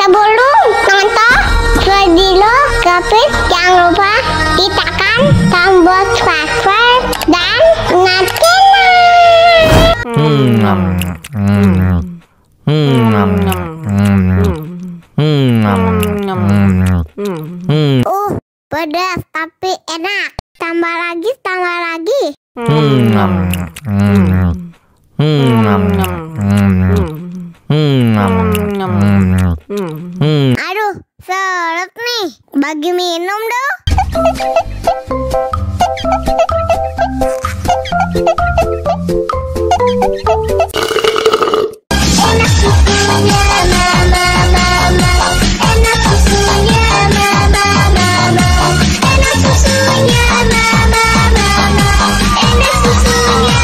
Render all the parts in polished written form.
Sebelum nonton video Gapit, jangan lupa tekan tombol subscribe dan nyalakan. Pedas tapi enak. Tambah lagi, tambah lagi. Aduh, seret nih. Bagi minum dong. Enak susunya mama, enak susunya mama, enak susunya mama, enak susunya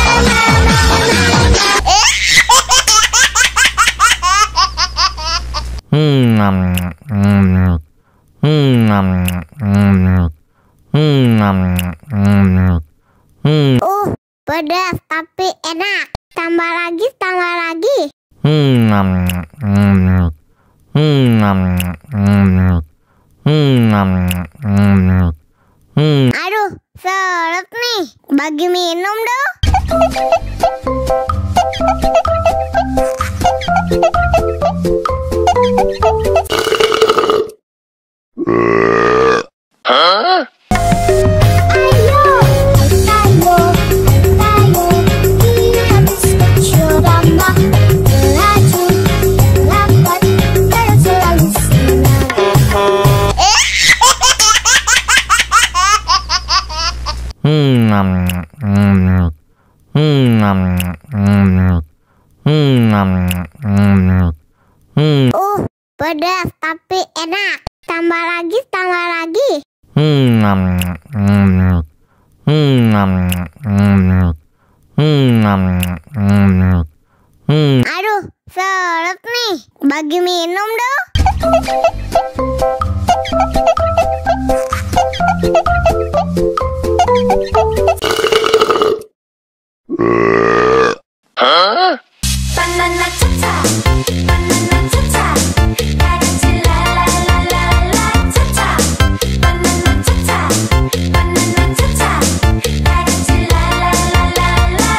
pedas tapi enak. Tambah lagi, tambah lagi. Aduh, seret nih. Bagi minum dong. Pedas tapi enak. Tambah lagi, tambah lagi. Aduh, seret nih. Bagi minum dong. Banana cha-cha, banana cha-cha, dadah la la la la la cha-cha. Banana cha-cha, banana cha-cha, dadah la la la la la.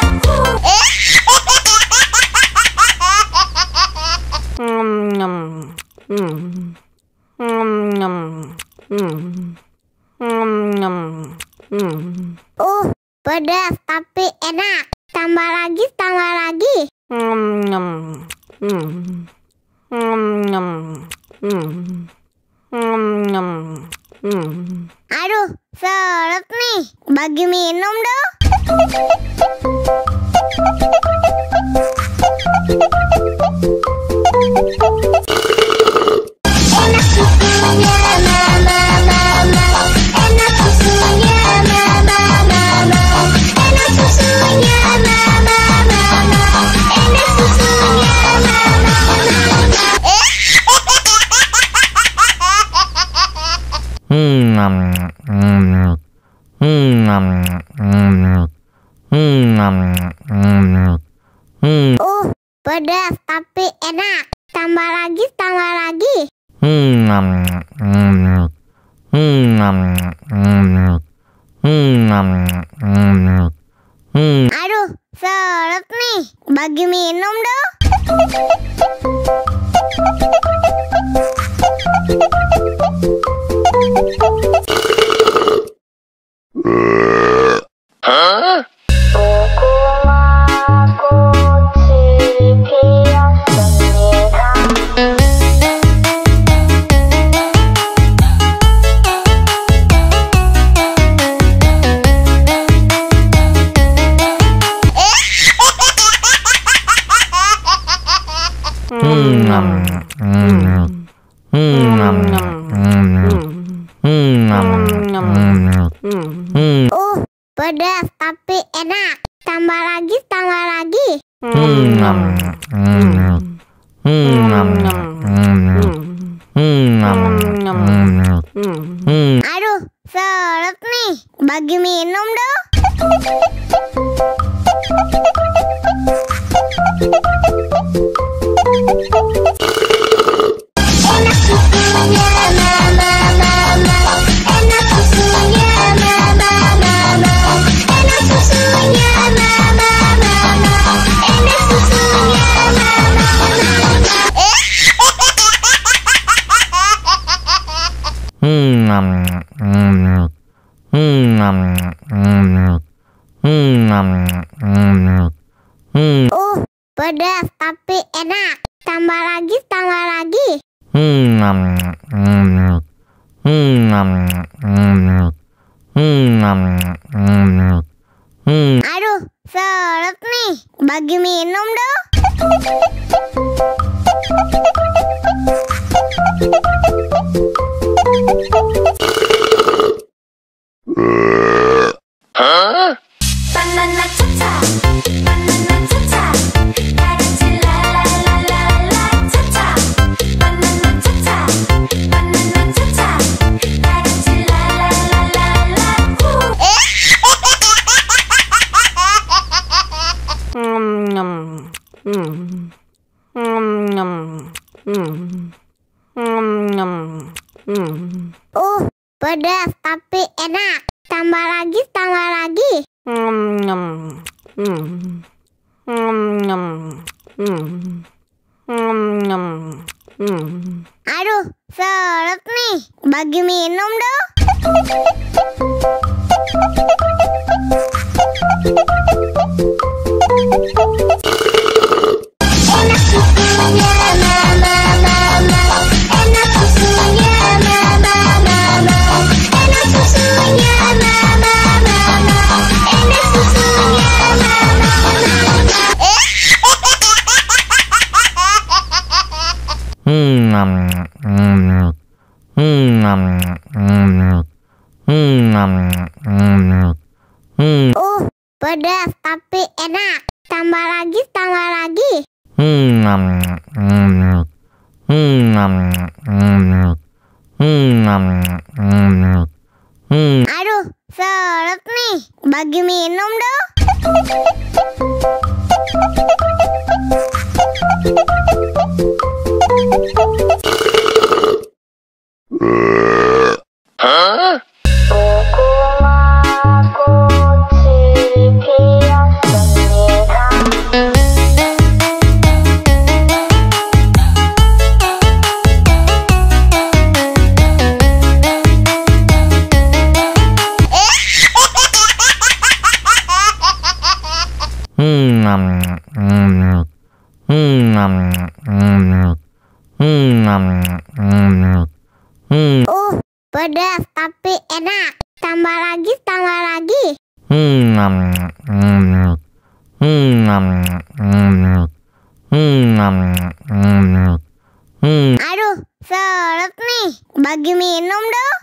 Pedas tapi enak. Tambah lagi, tambah lagi. Aduh, seret nih. Bagi minum dong. Enak susunya mama, enak susunya mama, enak susunya mama, enak susunya pedas tapi enak. Tambah lagi, tambah lagi. Aduh, seret nih. Bagi minum dong. Pedas tapi enak. Tambah lagi, tambah lagi. Aduh, seret nih. Bagi minum dong. Banana cha-cha, banana cha-cha, dadah la la la la la cha-cha. Banana cha-cha, banana cha-cha, dadah la la la la la. Pedas tapi enak. Tambah lagi, tambah lagi. Aduh, seret nih. Bagi minum dong. Enak susunya mama mama, enak susunya mama mama, enak susunya mama mama, enak susunya mama Pedas tapi enak. Tambah lagi, tambah lagi. Aduh, seret nih. Bagi minum dong. Pedas tapi enak. Tambah lagi, tambah lagi. Aduh, seret nih. Bagi minum dong.